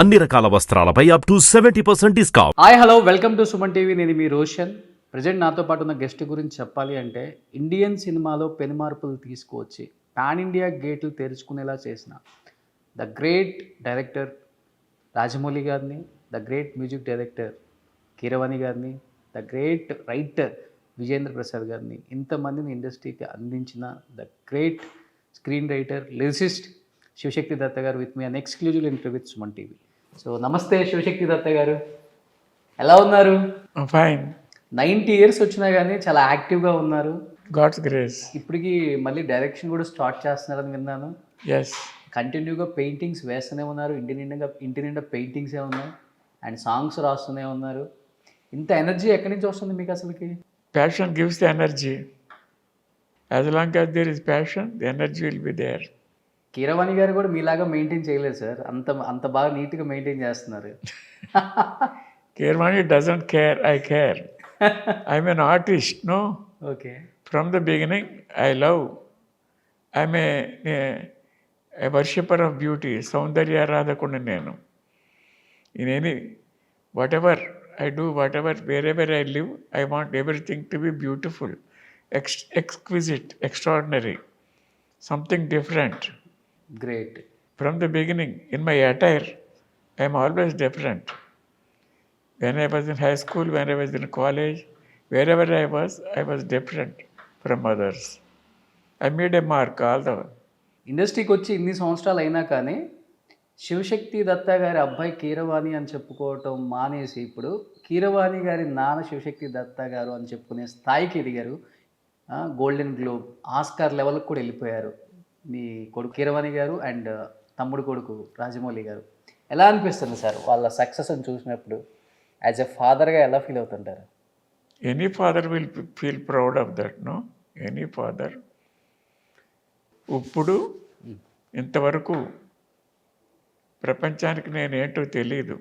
అన్ని రకాల వస్త్రాలపై up to 70% discount. Hi hello welcome to Suman TV. నేను మీ రోషన్. ప్రజెంట్ నాతో పాటు ఉన్న గెస్ట్ గురించి చెప్పాలి అంటే ఇండియన్ సినిమాలో పెను మార్పులు తీసుకువచ్చి పాన్ ఇండియా గేట్లు తెరుచుకునేలా చేసిన ద గ్రేట్ డైరెక్టర్ రాజమౌళి గారిని, the great music director Keeravani గారిని, the great writer Vijayendra Prasad గారిని, ఇంతమందిని ఇండస్ట్రీకి అందించిన the great screen writer lyricist Shivashakti Datta garu with మీ an exclusive interview with Suman TV. So నమస్తే శివశక్తి దత్త గారు, ఎలా ఉన్నారు? ఫైన్. 90 years వచ్చినా కానీ చాలా యాక్టివ్గా ఉన్నారు. God's grace. ఇప్పటికి మళ్ళీ డైరెక్షన్ కూడా స్టార్ట్ చేస్తున్నారని విన్నాను. ఎస్. కంటిన్యూగా పెయింటింగ్స్ వేస్తూనే ఉన్నారు. ఇంటి నిండా పెయింటింగ్సే ఉన్నాయి అండ్ సాంగ్స్ రాస్తూనే ఉన్నారు. ఇంత ఎనర్జీ ఎక్కడి నుంచి వస్తుంది మీకు అసలుకి? Passion gives the energy. As long as there is passion, the energy will be there. Keeravani garu కూడా మీలాగా మెయింటైన్ చేయలేదు సార్. అంత అంత బాగా నీట్గా మెయింటైన్ చేస్తున్నారు. Kirmani doesn't care, I care. I'm an artist, no? Okay. From the beginning, I love. I'm a worshipper of beauty. Saundarya Radhakunda nenu. In any, whatever I do, wherever I live, I want everything to be beautiful, exquisite, extraordinary, something different. Great. From the beginning, in my attire, I am always different. When I was in high school, when I was in college, wherever I was different from others. I made a mark all the. ఇండస్ట్రీకి వచ్చి ఇన్ని సంవత్సరాలు అయినా కానీ శివశక్తి దత్త గారి అబ్బాయి కీరవాణి అని చెప్పుకోవటం మానేసి ఇప్పుడు కీరవాణి గారి నాన్న శివశక్తి దత్త గారు అని చెప్పుకునే స్థాయికి ఎదిగారు. గోల్డెన్ గ్లోబ్, ఆస్కార్ లెవెల్కి కూడా వెళ్ళిపోయారు. మీ కొడుకు కీరవాణి గారు అండ్ తమ్ముడు కొడుకు రాజమౌళి గారు. ఎలా అనిపిస్తుంది సార్ వాళ్ళ సక్సెస్ని చూసినప్పుడు? యాజ్ ఎ ఫాదర్గా ఎలా ఫీల్ అవుతుంటారు? Any father will feel proud of that, no? Any father. ఇప్పుడు ఇంతవరకు ప్రపంచానికి నేనేంటో తెలియదు.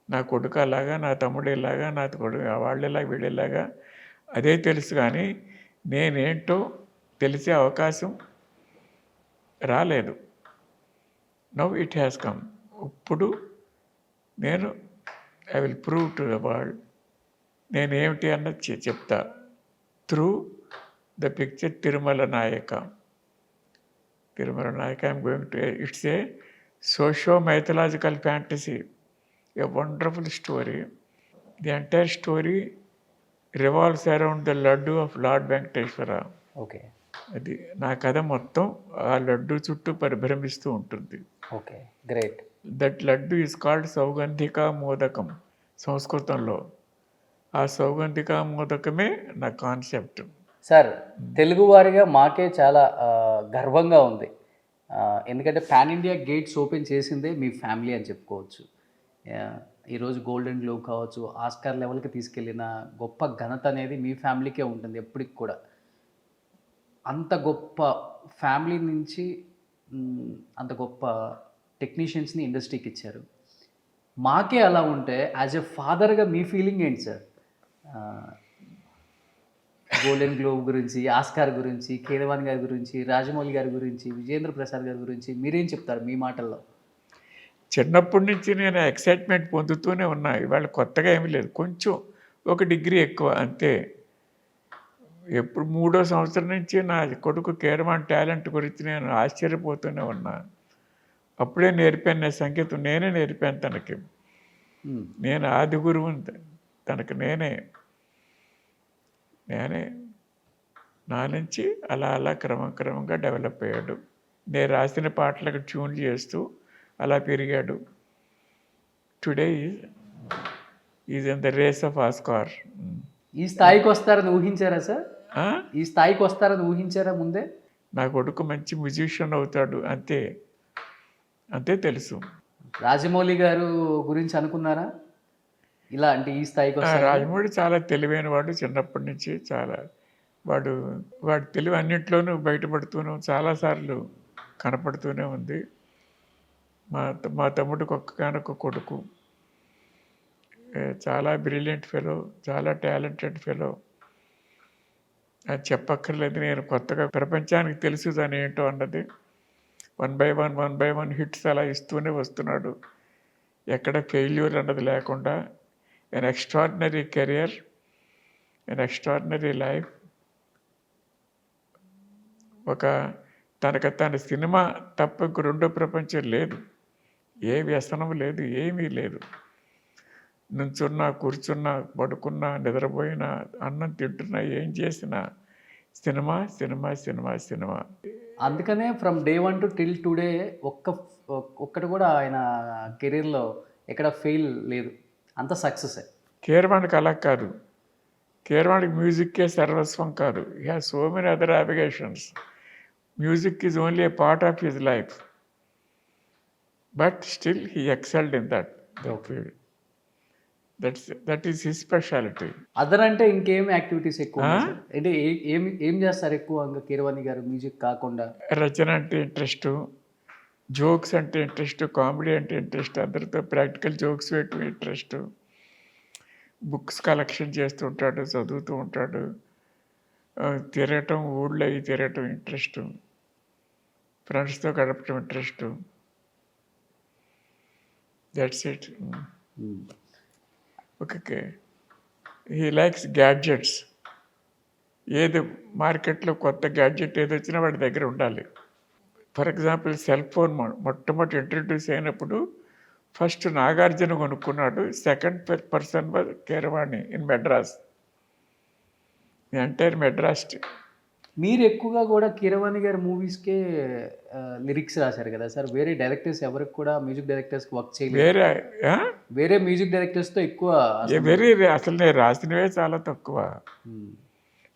నా కొడుకు అలాగా, నా తమ్ముడు ఇలాగా, నా కొడుకు వాళ్ళలాగా, వీళ్ళలాగా అదే తెలుసు. కానీ నేనేంటో తెలిసే అవకాశం రాలేదు. Now it has come. ఇప్పుడు నేను I will prove to the world నేనేమిటి అన్నది చెప్తా. Through the picture Tirumala Nayaka. I'm going to, it's a socio mythological fantasy, a wonderful story. The entire story revolves around the laddu of lord Venkateswara. Okay. అది నా కథ మొత్తం ఆ లడ్డు చుట్టూ పరిభ్రమిస్తూ ఉంటుంది. Okay, great. That laddu is called Saugandhika Modakam సంస్కృతంలో. ఆ సౌగంధికా మోదకమే నా కాన్సెప్ట్. సార్, తెలుగువారిగా మాకే చాలా గర్వంగా ఉంది. ఎందుకంటే పాన్ ఇండియా గేట్స్ ఓపెన్ చేసిందే మీ ఫ్యామిలీ అని చెప్పుకోవచ్చు. ఈరోజు గోల్డెన్ గ్లోబ్ కావచ్చు, ఆస్కార్ లెవెల్కి తీసుకెళ్ళిన గొప్ప ఘనత అనేది మీ ఫ్యామిలీకే ఉంటుంది ఎప్పటికి కూడా. అంత గొప్ప ఫ్యామిలీ నుంచి అంత గొప్ప టెక్నీషియన్స్ని ఇండస్ట్రీకి ఇచ్చారు. మాకే అలా ఉంటే యాజ్ ఎ ఫాదర్గా మీ ఫీలింగ్ ఏంటి సార్? గోల్డెన్ గ్లోబ్ గురించి, ఆస్కార్ గురించి, కీరవాణి గారి గురించి, రాజమౌళి గారి గురించి, విజేంద్ర ప్రసాద్ గారి గురించి మీరేం చెప్తారు మీ మాటల్లో? చిన్నప్పటి నుంచి నేను ఎక్సైట్మెంట్ పొందుతూనే ఉన్నా. ఇవాళ కొత్తగా ఏమీ లేదు. కొంచెం ఒక డిగ్రీ ఎక్కువ అంతే. ఎప్పుడు 3వ సంవత్సరం నుంచి నా కొడుకు కీరవాణి టాలెంట్ గురించి నేను ఆశ్చర్యపోతూనే ఉన్నా. అప్పుడే నేర్పాను నేను సంగీతం. నేనే నేర్పాను తనకి. నేను ఆది గురువుని తనకి. నేనే నా నుంచి అలా క్రమంగా డెవలప్ అయ్యాడు. నేను రాసిన పాటలకు ట్యూన్ చేస్తూ అలా పెరిగాడు. Today is in the race of Oscar. ఈ స్థాయికి వస్తారని ఊహించారా సార్? ఈ స్థాయికి వస్తారని ఊహించారా ముందే? నా కొడుకు మంచి మ్యూజిషియన్ అవుతాడు అంతే తెలుసు. రాజమౌళి గారు గురించి అనుకున్నారా ఇలా అంటే ఈ స్థాయికి వస్తారు? రాజమౌళి చాలా తెలివైన వాడు. చిన్నప్పటి నుంచి చాలా వాడు తెలివి అన్నింటిలోనూ బయటపడుతూనే చాలాసార్లు కనపడుతూనే ఉంది. మా తమ్ముడికి ఒక్కగానొక్క కొడుకు. చాలా బ్రిలియంట్ ఫెలో, చాలా టాలెంటెడ్ ఫెలో. అది చెప్పక్కర్లేదు. నేను కొత్తగా ప్రపంచానికి తెలుసు దాని ఏంటో అన్నది. 1 by 1 హిట్స్ అలా ఇస్తూనే వస్తున్నాడు. ఎక్కడ ఫెయిల్యూర్ అన్నది లేకుండా ఎన్ ఎక్స్ట్రాడినరీ కెరియర్, ఎన్ ఎక్స్ట్రాడినరీ లైఫ్. ఒక తన సినిమా తప్ప ఇంక రెండో ప్రపంచం లేదు. ఏ వ్యసనం లేదు, ఏమీ లేదు. నుంచున్నా, కూర్చున్నా, పడుకున్నా, నిద్రపోయినా, అన్నం తింటున్నా, ఏం చేసినా సినిమా సినిమా సినిమా సినిమా. అందుకనే from day 1 to till today ఒక్కటి కూడా ఆయన కెరీర్లో ఎక్కడ ఫెయిల్ లేదు, అంత సక్సెస్. కీరవాణికి అలా కాదు. కీరవాణికి మ్యూజిక్కే సర్వస్వం కాదు. He has so many other applications. Music is only A part of his life, but still he excelled in that field. That is his speciality. Other అంటే ఇంకేం యాక్టివిటీస్ ఎక్కువ ఉన్నాయి సార్? అంటే ఏం చేస్తారు ఎక్కువ ఇంకా కీరవాణి గారు మ్యూజిక్ కాకుండా? రచన అంటే ఇంట్రెస్ట్, జోక్స్ అంటే ఇంట్రెస్ట్, కామెడీ అంటే ఇంట్రెస్ట్, అందరితో ప్రాక్టికల్ జోక్స్ వేయటం ఇంట్రెస్ట్, బుక్స్ కలెక్షన్ చేస్తూ ఉంటాడు, చదువుతూ ఉంటాడు, తిరగటం, ఊళ్ళో అవి తిరగటం ఇంట్రెస్ట్, ఫ్రెండ్స్తో గడపటం interest. That's it. Okay. He likes gadgets. ఏది మార్కెట్లో కొత్త గ్యాడ్జెట్ ఏది వచ్చినా వాడి దగ్గర ఉండాలి. ఫర్ ఎగ్జాంపుల్ సెల్ ఫోన్ మొట్టమొదటి ఇంట్రడ్యూస్ అయినప్పుడు ఫస్ట్ నాగార్జున కొనుక్కున్నాడు. Second person was Keeravani in Madras. The entire Madras. మీరు ఎక్కువగా కూడా కీరవాణి గారి మూవీస్కే లిరిక్స్ రాశారు కదా సార్? వేరే డైరెక్టర్స్ ఎవరికి కూడా మ్యూజిక్ డైరెక్టర్స్కి వర్క్ చేయలేదు? వేరే మ్యూజిక్ డైరెక్టర్స్తో ఎక్కువ అసలు నేను రాసినవే చాలా తక్కువ.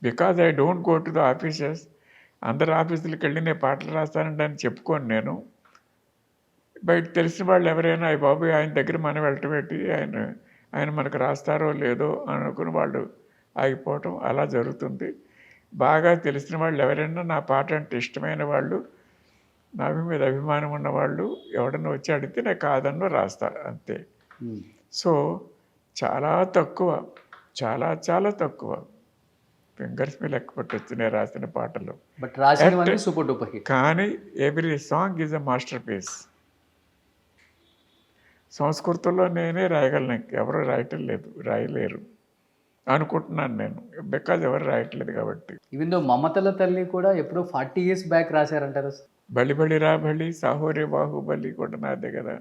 Because I don't go to the offices. అందరు ఆఫీసులకు వెళ్ళి నేను పాటలు రాస్తానంటే అని చెప్పుకోను నేను. బయట తెలిసిన వాళ్ళు ఎవరైనా అయ్యి బాబు ఆయన దగ్గర మనం వెళ్ళటమేంటి, ఆయన మనకు రాస్తారో లేదో అనుకుని వాళ్ళు ఆగిపోవటం అలా జరుగుతుంది. బాగా తెలిసిన వాళ్ళు ఎవరైనా, నా పాట అంటే ఇష్టమైన వాళ్ళు, నా మీద అభిమానం ఉన్నవాళ్ళు ఎవడన్నా వచ్చి అడిగితే నేను కాదన్నో రాస్తా, అంతే. సో చాలా తక్కువ, చాలా చాలా తక్కువ. ఫింగర్స్ మీద లెక్క పట్టొచ్చు నేను రాసిన పాటలు. బట్ రాసినవన్నీ సూపర్ డూపర్ హిట్. కానీ every song is a masterpiece. సంస్కృతంలో నేనే రాయగలను, ఎవరు రాయలేరు అనుకుంటున్నాను నేను, బికాజ్ ఎవరు రాయట్లేదు కాబట్టి. ఈవెన్ దో మమతల తల్లి కూడా ఎప్పుడో 40 years బ్యాక్ రాశారంటారు. బలి బలి రా బలి, సాహోరే బాహుబలి కూడా నాదే కదా,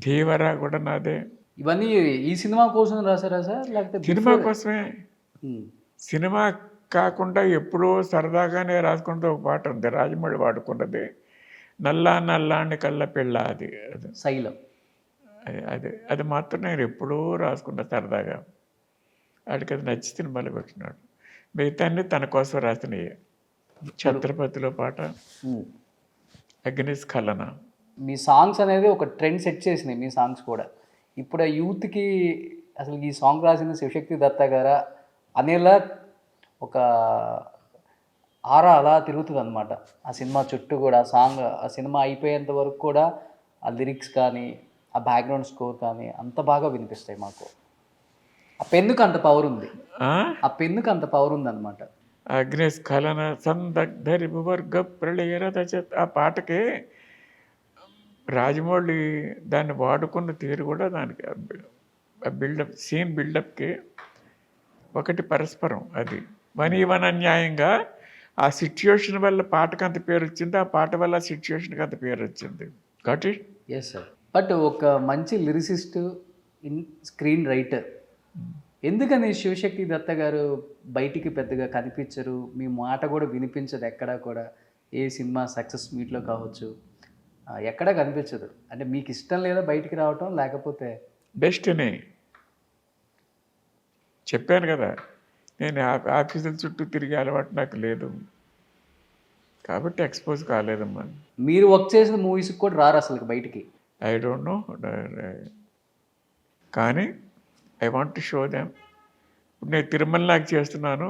ధీవరా కూడా నాదే. ఇవన్నీ ఈ సినిమా కోసం రాశారా సార్, లేకపోతే సినిమా కోసమే? సినిమా కాకుండా ఎప్పుడో సరదాగానే రాసుకుంటే ఒక పాట ఉంది, రాజమౌళి వాడుకున్నది, నల్లా నల్లాండి కళ్ళ పిల్ల. అది శైలం. అది మాత్రం నేను ఎప్పుడూ రాసుకున్న సరదాగా. వాడికి అది నచ్చి సినిమాలు పెట్టినాడు. మిగతాన్ని తన కోసం రాసినవి. ఛత్రపతిలో పాట, అగ్నిస్ఖలన. మీ సాంగ్స్ అనేది ఒక ట్రెండ్ సెట్ చేసినాయి మీ సాంగ్స్ కూడా. ఇప్పుడు ఆ యూత్కి అసలు ఈ సాంగ్ రాసిన శివశక్తి దత్త గారా అనేలా ఒక ఆరా అలా తిరుగుతుంది అనమాట ఆ సినిమా చుట్టూ కూడా. ఆ సినిమా అయిపోయేంత వరకు కూడా ఆ లిరిక్స్ కానీ, ఆ బ్యాక్గ్రౌండ్ స్కోర్ కానీ అంత బాగా వినిపిస్తాయి మాకు. ఆ పెన్నుకు అంత పవర్ ఉంది, ఆ పెన్నుకు అంత పవర్ ఉంది అనమాట. అగ్నిస్ఖలన సందగ్ధరి వర్గ ప్రళయరథ. ఆ పాటకి రాజమౌళి దాన్ని వాడుకున్న తీరు కూడా, దానికి బిల్డప్, సీన్ బిల్డప్కి ఒకటి పరస్పరం. అది మనీవనన్యాయంగా ఆ సిచ్యుయేషన్ వల్ల పాటకు అంత పేరు వచ్చింది, ఆ పాట వల్ల ఆ సిచ్యుయేషన్కి అంత పేరు వచ్చింది. Got it? Yes sir. But ఒక మంచి లిరిసిస్ట్, స్క్రీన్ రైటర్, ఎందుకని శివశక్తి దత్త గారు బయటికి పెద్దగా కనిపించరు? మీ మాట కూడా వినిపించదు ఎక్కడా కూడా. ఏ సినిమా సక్సెస్ మీట్లో కావచ్చు, ఎక్కడా కనిపించదు. అంటే మీకు ఇష్టం లేదా బయటికి రావటం, లేకపోతే డెస్టినీ? చెప్పాను కదా, నేను ఆఫీసుల చుట్టూ తిరిగే అలవాటు నాకు లేదు కాబట్టి ఎక్స్పోజ్ కాలేదమ్మా. మీరు వర్క్ చేసిన మూవీస్కి కూడా రారు అసలు బయటికి? ఐ డోంట్ నో, కానీ I want to show them. ఇప్పుడు నేను తిరుమలలాగా చేస్తున్నాను.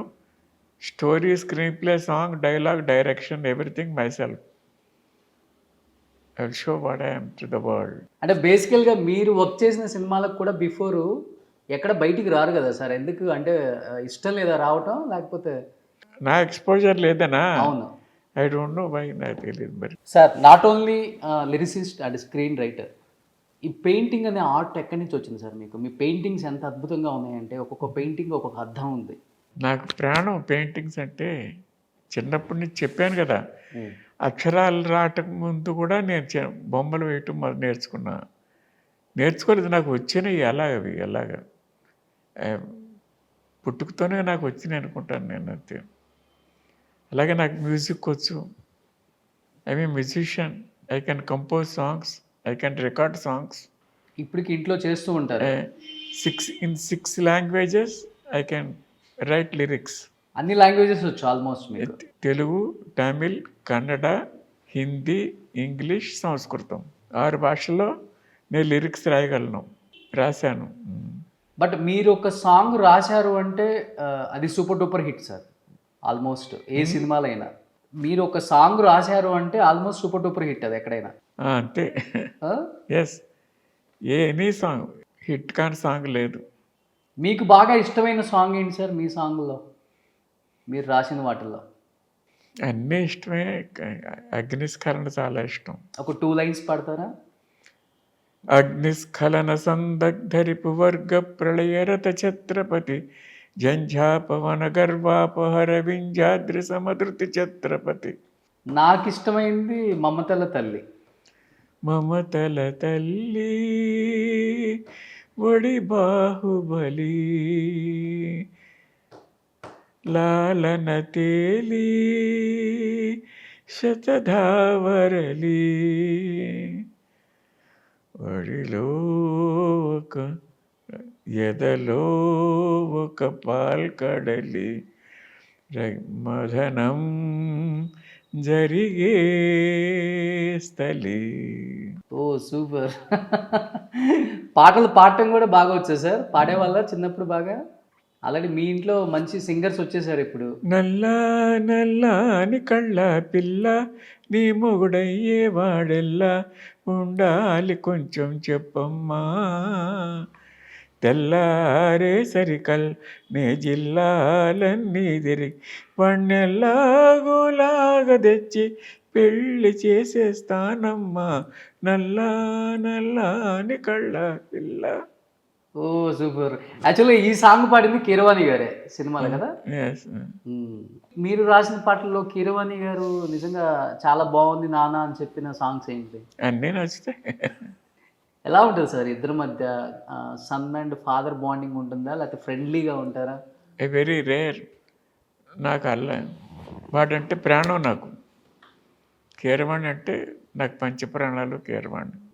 Story, screen play, song, dialogue, direction, everything my self. I will show what I am to the world. అంటే బేసికల్గా మీరు వర్క్ చేసిన సినిమాలకు కూడా బిఫోరు ఎక్కడ బయటికి రారు కదా సార్? ఎందుకు అంటే ఇష్టం లేదా రావటం, లేకపోతే నా ఎక్స్పోజర్ లేదనా? అవును. ఐ డోంట్ నో వై, నాకు తెలియదు మరి. Sir not only lyricist and screen writer, ఈ పెయింటింగ్ అనే ఆర్ట్ ఎక్కడి నుంచి వచ్చింది సార్ మీకు? మీ పెయింటింగ్స్ ఎంత అద్భుతంగా ఉన్నాయంటే ఒక్కొక్క పెయింటింగ్ ఒక్కొక్క అర్థం ఉంది. నాకు ప్రాణం పెయింటింగ్స్ అంటే. చిన్నప్పటి నుంచి చెప్పాను కదా, అక్షరాలు రావటం ముందు కూడా నేను బొమ్మలు వేయటం నేర్చుకున్నా. నేర్చుకోలేదు, నాకు వచ్చినాయి అవి ఎలాగా పుట్టుకతోనే నాకు వచ్చినాయి అనుకుంటాను నేను అంతే. అలాగే నాకు మ్యూజిక్ వచ్చు. I mean musician. I can compose songs, I can record songs. ఇప్పటికి ఇంట్లో చేస్తూ ఉంటారు. 6 languages I can write lyrics. అన్ని లాంగ్వేజెస్ వచ్చు ఆల్మోస్ట్ మీకు? తెలుగు, తమిళ్, కన్నడ, హిందీ, ఇంగ్లీష్, సంస్కృతం 6 భాషల్లో నేను లిరిక్స్ రాశాను. బట్ మీరు ఒక సాంగ్ రాశారు అంటే అది super duper hit sir. Almost ఏ సినిమాలో అయినా మీరు ఒక సాంగ్ రాశారు అంటే ఆల్మోస్ట్ సూపర్ డూపర్ హిట్ అది ఎక్కడైనా. అంతే. ఎస్, ఎనీ సాంగ్ హిట్ కాని సాంగ్ లేదు. మీకు బాగా ఇష్టమైన సాంగ్ ఏంటి సార్ మీ సాంగ్లో, మీరు రాసిన వాటిల్లో? అన్నీ ఇష్టమే. అగ్నిస్ఖలన చాలా ఇష్టం. ఒక 2 లైన్స్ పాడతారా? అగ్నిస్ఖలన సందగ్ధరిపు వర్గ ప్రళయరత ఛత్రపతి జంఝాపవన గర్వాపహర వింజాద్రి సమధృతి ఛత్రపతి. నాకు ఇష్టమైంది మమతల తల్లి. మమతల తల్లి ఒడి బాహుబలి లాలన తేలి శతధావరలి ఒడిలో ఒక ఎదలో ఒక పాల్కడలి మదనం జరిగే స్థలి. ఓ సూపర్. పాటలు పాడటం కూడా బాగా వచ్చా సార్? పాడేవాళ్ళ చిన్నప్పుడు బాగా? ఆల్రెడీ మీ ఇంట్లో మంచి సింగర్స్ వచ్చేసారు ఇప్పుడు. నల్లా నల్లాని కళ్ళ పిల్ల నీ మొగుడయ్యే వాడెల్లా ఉండాలి కొంచెం చెప్పమ్మా. తెల్లారే సరికల్ నే జిల్లాలన్నీ తిరిగి వన్నెల్లాగోలాగా తెచ్చి పెళ్ళి చేసేస్తానమ్మా. నల్లా నల్లాని కళ్ళ పిల్ల. ఓ సూపర్. యాక్చువల్గా ఈ సాంగ్ పాడింది కీరవాణి గారే సినిమాలో కదా? మీరు రాసిన పాటల్లో కీరవాణి గారు నిజంగా చాలా బాగుంది నాన్న అని చెప్పిన సాంగ్స్ ఏంటి? అన్నీ నచ్చుతాయి. ఎలా ఉంటుంది సార్ ఇద్దరి మధ్య? సన్ అండ్ ఫాదర్ బాండింగ్ ఉంటుందా, లేకపోతే ఫ్రెండ్లీగా ఉంటారా? Very rare. నాకు వాడంటే ప్రాణం. నాకు కీరవాణి అంటే నాకు పంచప్రాణాలు.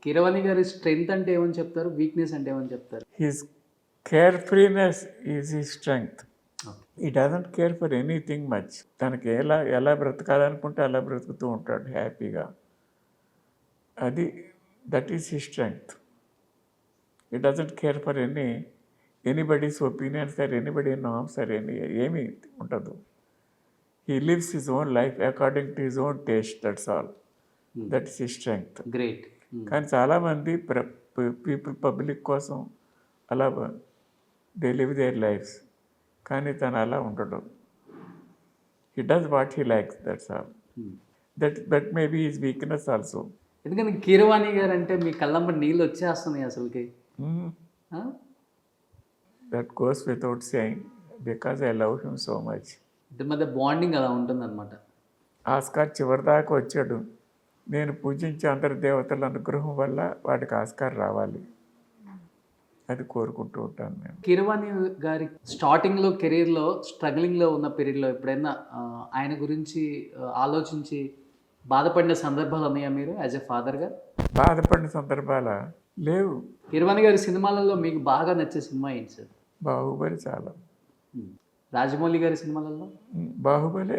కీరవాణి గారి స్ట్రెంగ్త్ అంటే ఏమని చెప్తారు, వీక్నెస్ అంటే ఏమని చెప్తారు? His carefreeness is his strength. He doesn't care for anything much. తనకి ఎలా బ్రతకాలనుకుంటే అలా బ్రతుకుతూ ఉంటాడు హ్యాపీగా. That is his strength. He doesn't care for anybody's opinions or anybody norms or ఏమీ ఉండదు. He lives his own life according to his own taste. That's all. That is his strength. Great. కానీ చాలామంది people public కోసం అలా they live there lifes. కానీ తను అలా ఉండడు. He does what he likes. That's all. That may be his weakness also. ఎందుకంటే కీరవాణి గారు అంటే మీ కళ్ళంబడి నీళ్ళు వచ్చేస్తున్నాయి అసలుకి. That goes without saying because I love him so much. ఇద్దరి మధ్య బాండింగ్ అలా ఉంటుందన్నమాట. ఆస్కార్ చివరిదాకా వచ్చాడు. నేను పూజించే అందరి దేవతల అనుగ్రహం వల్ల వాడికి ఆస్కార్ రావాలి, అది కోరుకుంటూ ఉంటాను నేను. కీరవాణి గారి స్టార్టింగ్లో కెరీర్లో స్ట్రగ్లింగ్లో ఉన్న పీరియడ్లో ఎప్పుడైనా ఆయన గురించి ఆలోచించి బాధపడిన సందర్భాలు ఉన్నాయా మీరు యాజ్ ఎ ఫాదర్గా? బాధపడిన సందర్భాలా? లేవు. కీరవాణి గారి సినిమాలలో మీకు బాగా నచ్చే సినిమా ఏంటి సార్? బాహుబలి. చాలా. రాజమౌళి గారి సినిమాలలో? బాహుబలే.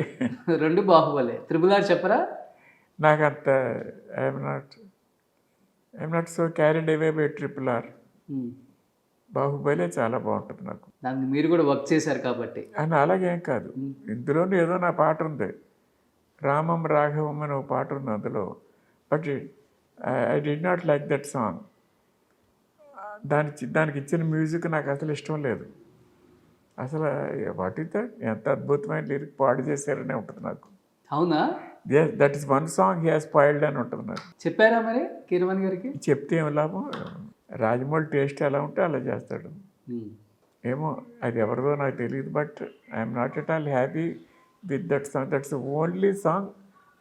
2 బాహుబలే. RRR చెప్పరా? నాకంత I'm not so carried away by RRR. బాహుబలే చాలా బాగుంటుంది నాకు. దానికి మీరు కూడా వర్క్ చేశారు కాబట్టి. అని అలాగేం కాదు. ఇందులోనే ఏదో నా పాట ఉంది, రామం రాఘవం అని ఒక పాట ఉంది అందులో. But I did not like that song. దానికి ఇచ్చిన మ్యూజిక్ నాకు అసలు ఇష్టం లేదు. అసలు వాట్ ఇస్ దట్, ఎంత అద్భుతమైన లిరిక్ పాడు చేశారనే ఉంటుంది నాకు. అవునా? That is one song he has spoiled అని ఉంటుంది నాకు. చెప్పారా మరి కీరవాణి గారికి? చెప్తే ఏం లాభం, రాజమౌళి టేస్ట్ ఎలా ఉంటే అలా చేస్తాడు. ఏమో అది ఎవరిదో నాకు తెలియదు, but I'm not at all happy with that song. That's only song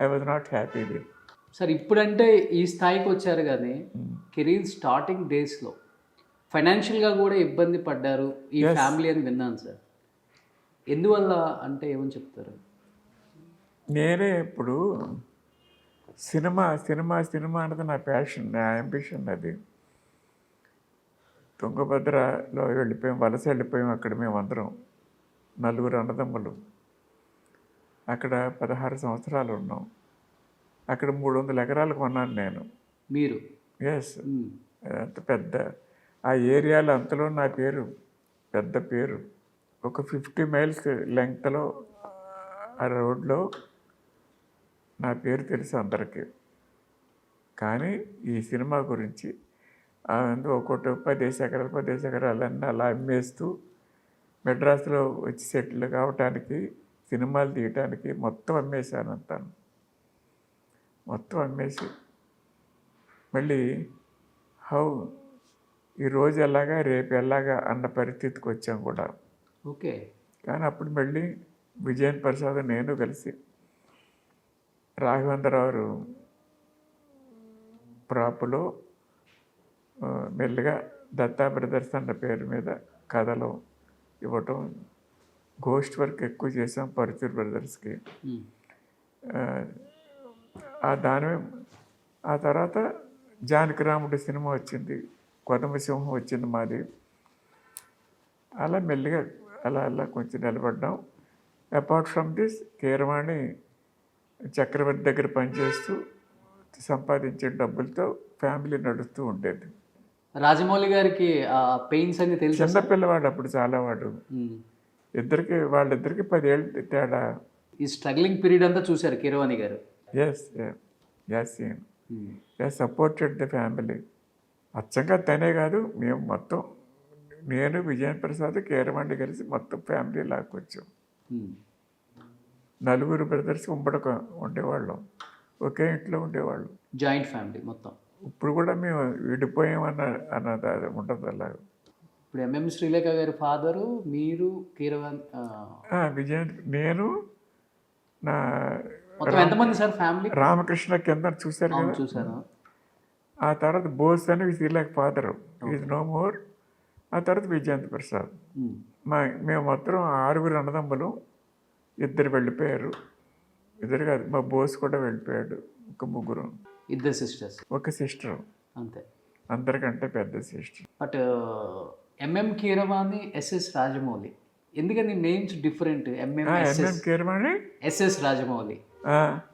I was not happy with. Sir ఇప్పుడంటే ఈ స్థాయికి వచ్చారు కానీ కెరీర్ స్టార్టింగ్ డేస్లో ఫైనాన్షియల్గా కూడా ఇబ్బంది పడ్డారు ఈ ఫ్యామిలీ అని విన్నాను సార్. ఎందువల్ల అంటే ఏమని చెప్తారు? నేనే ఇప్పుడు సినిమా సినిమా సినిమా అన్నది నా ప్యాషన్, నా అంబిషన్. అది తుంగభద్రలో వెళ్ళిపోయాం, వలస వెళ్ళిపోయాం. అక్కడ మేము అందరం 4 అన్నదమ్ములు. అక్కడ 16 సంవత్సరాలు ఉన్నాం. అక్కడ 300 ఎకరాలు కొన్నాను నేను. మీరు? ఎస్. అంత పెద్ద ఆ ఏరియాలో అంతలో నా పేరు పెద్ద పేరు. ఒక 50 మైల్స్ లెంగ్త్లో ఆ రోడ్లో నా పేరు తెలుసు అందరికీ. కానీ ఈ సినిమా గురించి ఒకటి 10 ఎకరాలు అన్నీ అలా అమ్మేస్తూ మెడ్రాస్లో వచ్చి సెటిల్ కావటానికి, సినిమాలు తీయటానికి మొత్తం అమ్మేశాను అంతాను. మొత్తం అమ్మేసి మళ్ళీ ఈరోజు ఎలాగా రేపు ఎలాగా అన్న పరిస్థితికి వచ్చాం కూడా. ఓకే. కానీ అప్పుడు మళ్ళీ విజయన్ ప్రసాద్ నేను కలిసి రాఘవేంద్రరావు ప్రాపులో మెల్లిగా దత్తా బ్రదర్స్ అన్న పేరు మీద కథలు ఇవ్వటం, గోస్ట్ వర్క్ ఎక్కువ చేసాం పరుచూరు బ్రదర్స్కి. ఆ తర్వాత జానకిరాముడి సినిమా వచ్చింది, కొదమసింహం వచ్చింది మాది. అలా మెల్లిగా అలా కొంచెం నిలబడ్డాం. అపార్ట్ ఫ్రమ్ దిస్ కీరవాణి చక్రవర్తి దగ్గర పనిచేస్తూ సంపాదించే డబ్బులతో ఫ్యామిలీ నడుస్తూ ఉండేది. రాజమౌళి గారికి పెయిన్స్ అని తెలుసు. చిన్నపిల్లవాడు అప్పుడు, చాలా వాడు. వాళ్ళిద్దరికి 10 ఏళ్ళు తేడా. ఈ స్ట్రగ్లింగ్ పీరియడ్ అంతా చూశారు Keeravani garu. Yes supported the family. అచ్చంగా తనే కాదు, మేము మొత్తం, నేను విజయన్ ప్రసాద్ కీరవాణి కలిసి మొత్తం ఫ్యామిలీ లాక్కొచ్చాం. 4 బ్రదర్స్ ఉండేవాళ్ళం, ఒకే ఇంట్లో ఉండేవాళ్ళం. జాయింట్ ఫ్యామిలీ మొత్తం. ఇప్పుడు కూడా మేము విడిపోయామన్నది అది ఉండదు అలాగ. ఇప్పుడు ఎంఎం శ్రీలేఖ గారి ఫాదరు, మీరు, కీరవాణి, విజయన్, నేను, నా మొత్తం ఎంతమంది సార్ ఫ్యామిలీ? రామకృష్ణ కింద చూశారు కదా. చూసాను. ఆ తర్వాత బోస్ అని Srilekha father, is no more. ఆ తర్వాత విజయంత్ ప్రసాద్. మేము మొత్తం 6 అన్నదమ్ములు. 2 వెళ్ళిపోయారు. 2 కాదు, మా బోస్ కూడా వెళ్ళిపోయాడు. ఒక 3. 2 సిస్టర్స్, ఒక సిస్టర్ అంతే. అందరికంటే పెద్ద sister. But MM Keeravani, SS Rajamouli, ఎందుకని names different? MM Keeravani, SS Rajamouli,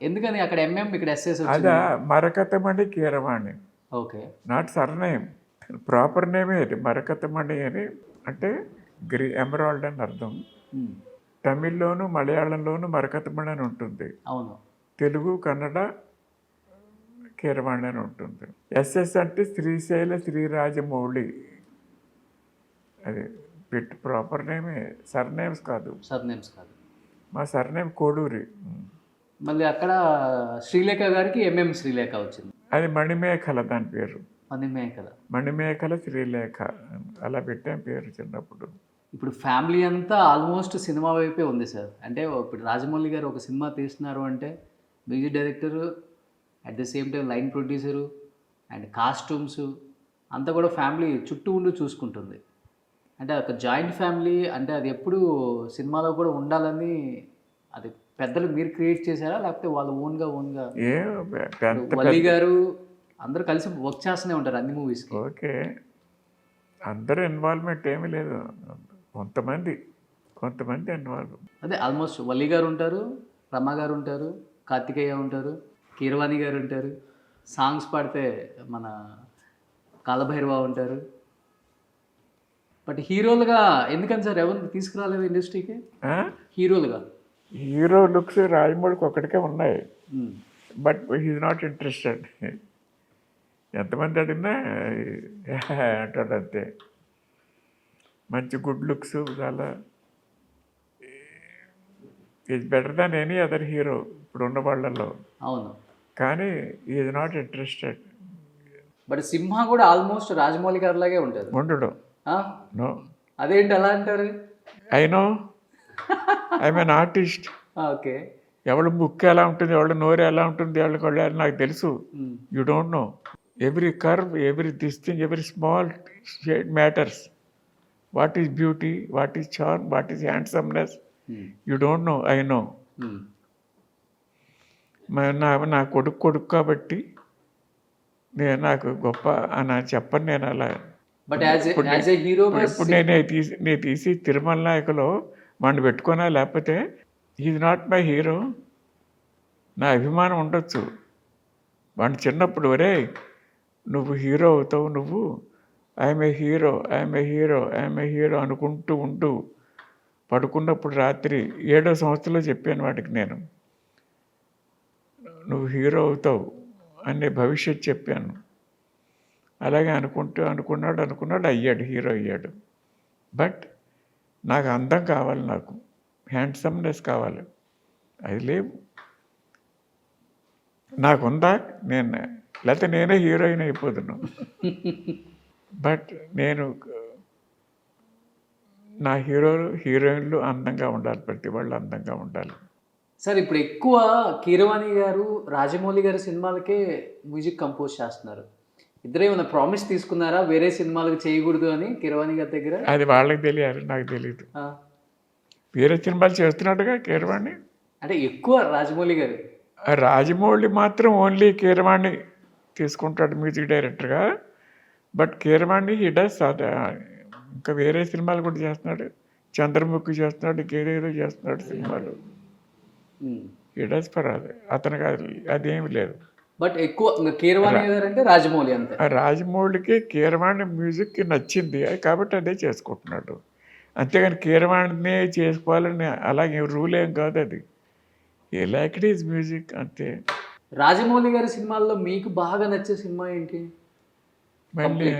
ఎందుకని అక్కడ ఎంఎం ఇక్కడ ఎస్ఎస్? అదా Marakathamani Keeravani. Okay. Not surname, proper నేమే అది. మరకతమణి అని అంటే ఎమరాల్డ్ అని అర్థం. తమిళ్లోను మలయాళంలోను మరకతమణి అని ఉంటుంది. అవును. తెలుగు, కన్నడ కీరవాణి అని ఉంటుంది. ఎస్ఎస్ అంటే శ్రీశైల శ్రీరాజమౌళి. అది ప్రాపర్ నేమే, సర్నేమ్స్ కాదు. మా సర్నేమ్ కోడూరి. మళ్ళీ అక్కడ శ్రీలేఖ గారికి ఎంఎం శ్రీలేఖ వచ్చింది. అది మణిమేఖల, దాని పేరు మణిమేఖల శ్రీలేఖ. అలా పెట్టాం పేరు చిన్నప్పుడు. ఇప్పుడు ఫ్యామిలీ అంతా ఆల్మోస్ట్ సినిమా వైపే ఉంది సార్. అంటే ఇప్పుడు రాజమౌళి గారు ఒక సినిమా తీస్తున్నారు అంటే music director, at the same time line producer and costumes అంతా కూడా ఫ్యామిలీ చుట్టూ ఉండి చూసుకుంటుంది. అంటే ఒక జాయింట్ ఫ్యామిలీ అంటే అది ఎప్పుడు సినిమాలో కూడా ఉండాలని అది పెద్దలు మీరు క్రియేట్ చేశారా, లేకపోతే వాళ్ళు ఓన్గా వల్లి గారు అందరూ కలిసి వర్క్ చేస్తూనే ఉంటారు అన్ని మూవీస్కి? ఓకే, అందరూ ఇన్వాల్వ్మెంట్ ఏమీ లేదు, కొంతమంది ఇన్వాల్వ్. అదే ఆల్మోస్ట్ వల్లి గారు ఉంటారు, రమ గారు ఉంటారు, కార్తికేయ ఉంటారు, కీరవాణి గారు ఉంటారు, సాంగ్స్ పాడితే మన కాలభైరవ ఉంటారు. బట్ హీరోలుగా ఎందుకని సార్ ఎవరిని తీసుకురాలేదు ఇండస్ట్రీకి? హీరో లుక్స్ రాజమౌళికి ఒక్కడికే ఉన్నాయి, బట్ హీఈస్ నాట్ ఇంట్రెస్టెడ్. ఎంతమంది అడిగినా అంటాడు అంతే. మంచి గుడ్ లుక్స్, చాలా is better than any other hero ఇప్పుడు ఉన్న వాళ్ళల్లో. అవును. కానీ ఈజ్ నాట్ ఇంట్రెస్టెడ్. బట్ సింహ కూడా ఆల్మోస్ట్ రాజమౌళి గారిలాగే ఉంటుంది. ఉండడు. నో. అదేంటి అలా అంటారు? I know, I'm an artist. Okay. ఎవరి బుక్ ఎలా ఉంటుంది, ఎవరి నోరు ఎలా ఉంటుంది, ఎవరికి నాకు తెలుసు. You don't know. Every curve, every this thing, every small shade matters. What is beauty, what is charm, what is handsomeness, you don't know, I know. నా కొడుకు కాబట్టి నేను నాకు గొప్ప అని చెప్పను నేను అలా. బట్ యాజ్ ఏ హీరో ఇప్పుడు నేను తీసి తిరుమల నాయకులో వాడిని పెట్టుకున్నా, లేకపోతే ఈజ్ నాట్ మై హీరో. నా అభిమానం ఉండొచ్చు. వాడిని చిన్నప్పుడు ఒరే నువ్వు హీరో అవుతావు, నువ్వు I'm a hero, I'm a hero, I'm a hero అనుకుంటూ ఉంటూ పడుకున్నప్పుడు రాత్రి 7వ సంవత్సరంలో చెప్పాను వాడికి నేను, నువ్వు హీరో అవుతావు అనే భవిష్యత్తు చెప్పాను. అలాగే అనుకున్నాడు, అయ్యాడు, హీరో అయ్యాడు. బట్ నాకు అందం కావాలి, నాకు హ్యాండ్సమ్నెస్ కావాలి, అది లేవు. నాకుందా లేకపోతే నేనే హీరోయిన్ అయిపోతున్నాను. బట్ నా హీరోయిన్లు అందంగా ఉండాలి, ప్రతి వాళ్ళు అందంగా ఉండాలి. సార్ ఇప్పుడు ఎక్కువ కీరవాణి గారు రాజమౌళి గారి సినిమాలకే మ్యూజిక్ కంపోజ్ చేస్తున్నారు. ఇద్దరు ఏమైనా ప్రామిస్ తీసుకున్నారా వేరే సినిమాలకు చేయకూడదు అని కీరవాణి గారి దగ్గర? అది వాళ్ళకి తెలియాలి, నాకు తెలియదు. వేరే సినిమాలు చేస్తున్నట్టుగా కీరవాణి అంటే ఎక్కువ రాజమౌళి గారు. రాజమౌళి మాత్రం ఓన్లీ కీరవాణి తీసుకుంటాడు మ్యూజిక్ డైరెక్టర్గా. బట్ కీరవాణి హీ డస్ ఇంకా వేరే సినిమాలు కూడా చేస్తున్నాడు, చంద్రముఖి చేస్తున్నాడు, ఇంకేదేదో చేస్తున్నాడు సినిమాలు. హీ డస్ ఫర్ అతనికి అదేమి లేదు. బట్ ఎక్కువ కీరవాణి గారు అంటే రాజమౌళి అంతే. రాజమౌళికి కీరవాణి మ్యూజిక్ నచ్చింది కాబట్టి అదే చేసుకుంటున్నాడు. అంతేగాని కీరవాణినే చేసుకోవాలని అలాగే రూల్ ఏం కాదు. అది ఏ లైక్ ఇట్ ఈజ్ మ్యూజిక్ అంతే. రాజమౌళి గారి సినిమాల్లో మీకు బాగా నచ్చే సినిమా ఏంటి? మళ్ళీ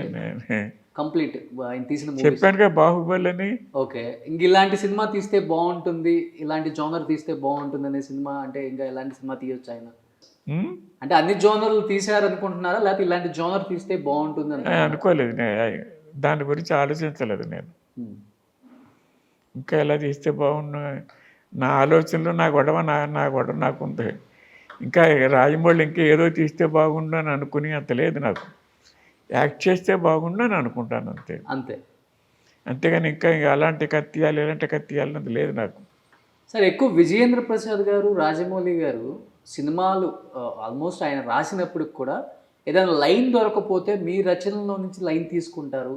కంప్లీట్ ఆయన తీసిన చెప్పానుగా, బాహుబలి అని. ఓకే. ఇంక ఇలాంటి సినిమా తీస్తే బాగుంటుంది, ఇలాంటి జోనర్ తీస్తే బాగుంటుంది అనే సినిమా అంటే ఇంకా ఎలాంటి సినిమా తీయొచ్చు ఆయన? అంటే అన్ని జోనర్లు తీసారు అనుకుంటున్నారా, లేకపోతే ఇలాంటి జోనర్ తీస్తే బాగుంటుంది అని అనుకోలేదు. దాని గురించి ఆలోచించలేదు నేను. ఇంకా ఎలా తీస్తే బాగుండు నా ఆలోచనలో నా గొడవ నాకు ఉంది. ఇంకా రాజమౌళి ఇంకా ఏదో తీస్తే బాగుండు అని అనుకుని అంత లేదు నాకు. యాక్ట్ చేస్తే బాగుండు అని అనుకుంటాను అంతే. అంతేగాని ఇంకా అలాంటి కత్తియాలి ఇలాంటి కత్తియాలి అంత లేదు నాకు. సార్ ఎక్కువ విజయేంద్ర ప్రసాద్ గారు, రాజమౌళి గారు సినిమాలు ఆల్మోస్ట్ ఆయన రాసినప్పుడు కూడా ఏదైనా లైన్ దొరకపోతే మీ రచనలో నుంచి లైన్ తీసుకుంటారు,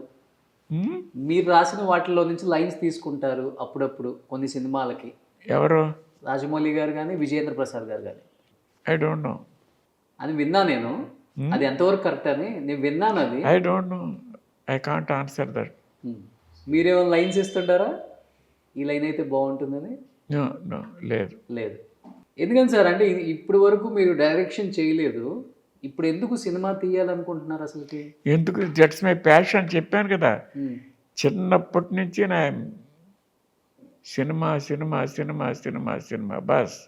మీరు రాసిన వాటిలో నుంచి లైన్స్ తీసుకుంటారు అప్పుడప్పుడు కొన్ని సినిమాలకి. ఎవరు? రాజమౌళి గారు కానీ విజయేంద్ర ప్రసాద్ గారు కానీ. ఐ డోంట్ నో అని విన్నా నేను. అది ఎంతవరకు కరెక్ట్ అని నేను విన్నాను. అది I don't know, I can't answer that. మీరేమైనా లైన్స్ ఇస్తుంటారా ఈ లైన్ అయితే బాగుంటుందని? లేదు. ఎందుకని సార్? అంటే ఇప్పుడు వరకు మీరు డైరెక్షన్ చేయలేదు, ఇప్పుడు ఎందుకు సినిమా తీయాలనుకుంటున్నారు అసలుకి? ఎందుకు? దట్స్ మై ప్యాషన్ చెప్పాను కదా. చిన్నప్పటి నుంచి నా cinema cinema cinema cinema cinema bus.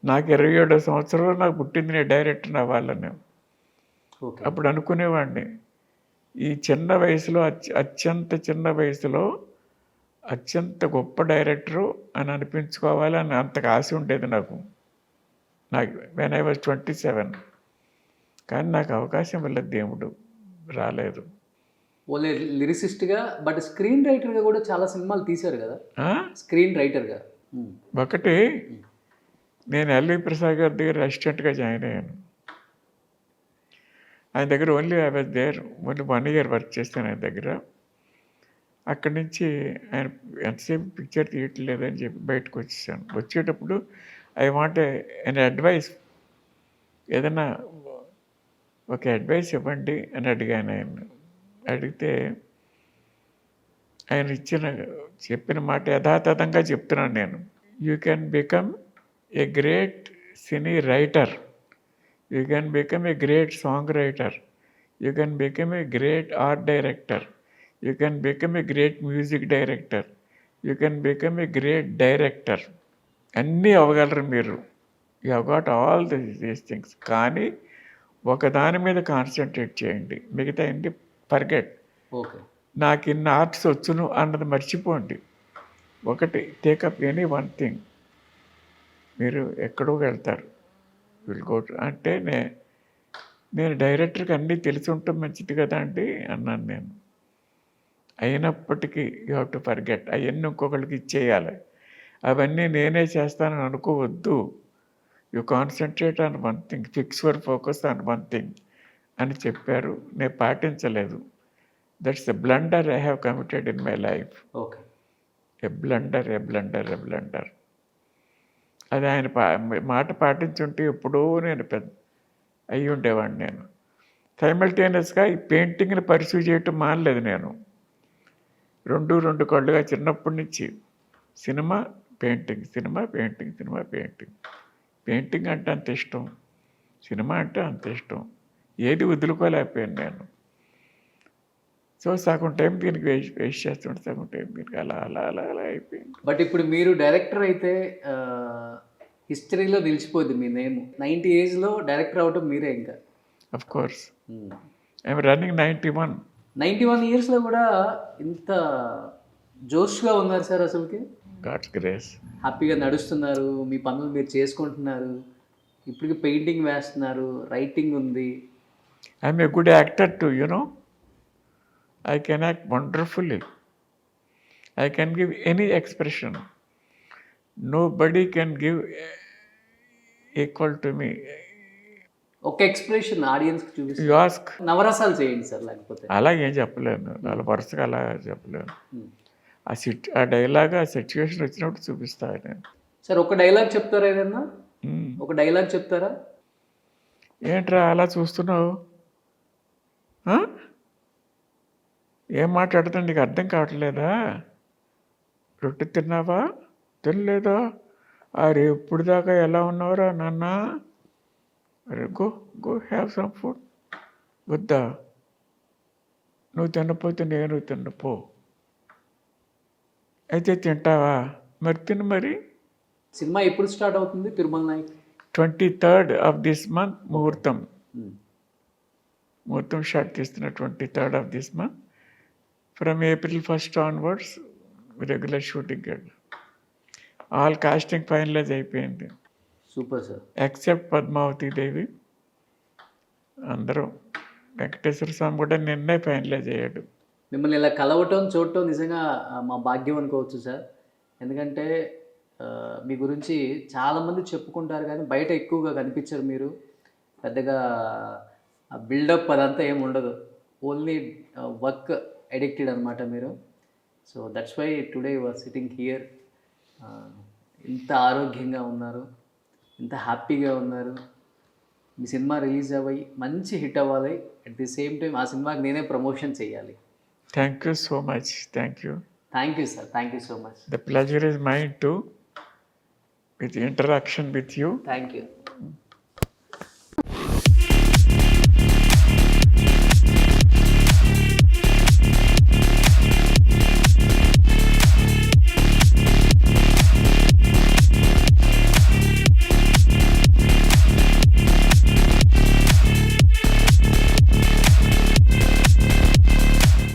నాకు 27వ సంవత్సరంలో నాకు పుట్టింది, నేను డైరెక్టర్ అవ్వాలని. అప్పుడు అనుకునేవాడిని ఈ చిన్న వయసులో అత్యంత చిన్న వయసులో అత్యంత గొప్ప డైరెక్టరు అని అనిపించుకోవాలి అని అంతకు ఆశ ఉండేది నాకు వెన్ ఐ వాజ్ 27. కానీ నాకు అవకాశం వల్ల దేవుడు రాలేదు. ఓన్లీ లిరిసిస్ట్గా, బట్ స్క్రీన్ రైటర్గా కూడా చాలా సినిమాలు తీశారు కదా. స్క్రీన్ రైటర్గా ఒకటి నేను ఎల్వి ప్రసాద్ గారి దగ్గర అసిస్టెంట్గా జాయిన్ అయ్యాను. ఆయన దగ్గర only I was there only 1 year work చేస్తాను ఆయన దగ్గర. అక్కడి నుంచి ఆయన ఎంతసేపు పిక్చర్ తీయట్లేదు అని చెప్పి బయటకు వచ్చేసాను. వచ్చేటప్పుడు ఐ వాంట్ ఎన్ అడ్వైస్, ఏదైనా ఒక అడ్వైస్ ఇవ్వండి అని అడిగాను ఆయన. అడిగితే ఆయన చెప్పిన మాట యథాతథంగా చెప్తున్నాను నేను. You can become a great cine writer, you can become a great song writer, you can become a great art director, you can become a great music director, you can become a great director. అన్నీ అవ్వగలరు మీరు. You have got all these things. కానీ ఒక దాని మీద concentrate చేయండి, మిగతా ఏంటి forget. Okay. నాకు ఇన్ని ఆర్ట్స్ వచ్చును అన్నది మర్చిపోండి. ఒకటి టేకప్ ఎనీ వన్ థింగ్, మీరు ఎక్కడో వెళ్తారు. విల్ గో అంటే నేను డైరెక్టర్కి అన్నీ తెలిసి ఉండటం మంచిది కదా అండి అన్నాను నేను. అయినప్పటికీ యూ హ్యావ్ టు ఫర్గెట్. అవన్నీ ఇంకొకరికి ఇచ్చేయాలి. అవన్నీ నేనే చేస్తానని అనుకోవద్దు. You concentrate on one thing, fix your focus on one thing అని చెప్పారు. నేను పాటించలేదు. That's a blunder I have committed in my life. Okay. A blunder. అది ఆయన మాట పాటించుంటే ఎప్పుడో నేను పెద్ద అయ్యి ఉండేవాడిని. నేను సైమల్టేనియస్గా ఈ పెయింటింగ్ని పర్సూ చేయటం మానలేదు నేను. రెండు కళ్ళుగా చిన్నప్పటి నుంచి cinema painting, cinema painting, cinema painting. Painting అంటే అంత ఇష్టం, సినిమా అంటే అంత ఇష్టం. ఏది వదులుకోలేకపోయాను నేను. సో సగం టైం దీనికి వేస్ట్ చేస్తుంటే సగం టైం దీనికి అలా అలా అలా అలా అయిపోయింది. బట్ ఇప్పుడు మీరు డైరెక్టర్ అయితే హిస్టరీలో నిలిచిపోద్ది మీ నేమ్. 90 ఏజ్లో డైరెక్టర్ అవటం మీరే ఇంకా. Of course I'm running 91. 91 ఇయర్స్లో కూడా ఇంత జోష్గా ఉన్నారు సార్ అసలుకి. God's grace. హ్యాపీగా నడుస్తున్నారు, మీ పనులు మీరు చేసుకుంటున్నారు, ఇప్పటికి పెయింటింగ్ వేస్తున్నారు, రైటింగ్ ఉంది. I'm a good actor to, you know. I can act wonderfully. I can give any expression. Nobody can give equal to me. ఒక ఎక్స్ప్రెషన్ ఆడియన్స్కి చూపిస్తారు. You ask. నవరసాలు చేయండి సార్, లేకపోతే అలా ఏం చెప్పలేను, అలా వరుసగా అలా చెప్పలేను. ఆ డైలాగ్ ఆ సిచ్యువేషన్ వచ్చినప్పుడు చూపిస్తాను నేను. సార్ ఒక డైలాగ్ చెప్తారా? ఏదన్నా ఒక డైలాగ్ చెప్తారా? ఏంట్రా అలా చూస్తున్నావు? ఏం మాట్లాడుతుంది, నీకు అర్థం కావట్లేదా? రొట్టె తిన్నావా, తినలేదా? అరే ఇప్పుడు దాకా ఎలా ఉన్నావురా నాన్న? అరే గో హ్యావ్ సమ్ ఫుడ్. వద్దా? నువ్వు తినపోతే నేను తినపో. అయితే తింటావా? మరి తిను మరి. సినిమా ఎప్పుడు స్టార్ట్ అవుతుంది Tirumala Naik? 23rd of this month ముహూర్తం. ముహూర్తం షాట్ తీస్తున్న 23rd of this month. From April 1st onwards, regular shooting. All casting finalized అయిపోయింది. Super sir. ఎక్సెప్ట్ పద్మావతి దేవి. అందరూ, వెంకటేశ్వర స్వామి కూడా నిన్నే ఫైనలైజ్ అయ్యాడు. మిమ్మల్ని ఇలా కలవటం చూడటం నిజంగా మా భాగ్యం అనుకోవచ్చు సార్. ఎందుకంటే మీ గురించి చాలామంది చెప్పుకుంటారు కానీ బయట ఎక్కువగా కనిపించరు. మీరు పెద్దగా బిల్డప్ అదంతా ఏమి ఉండదు, ఓన్లీ వర్క్ అడిక్టెడ్ అనమాట మీరు. So that's why today you are sitting here. ఇంత ఆరోగ్యంగా ఉన్నారు, ఇంత హ్యాపీగా ఉన్నారు. మీ సినిమా రిలీజ్ అవ్వి మంచి హిట్ అవ్వాలి. అట్ ది సేమ్ టైం ఆ సినిమాకి నేనే ప్రమోషన్ చేయాలి. Thank you so much. Thank you sir. Thank you so much. The pleasure is mine to with interaction with you. Thank you.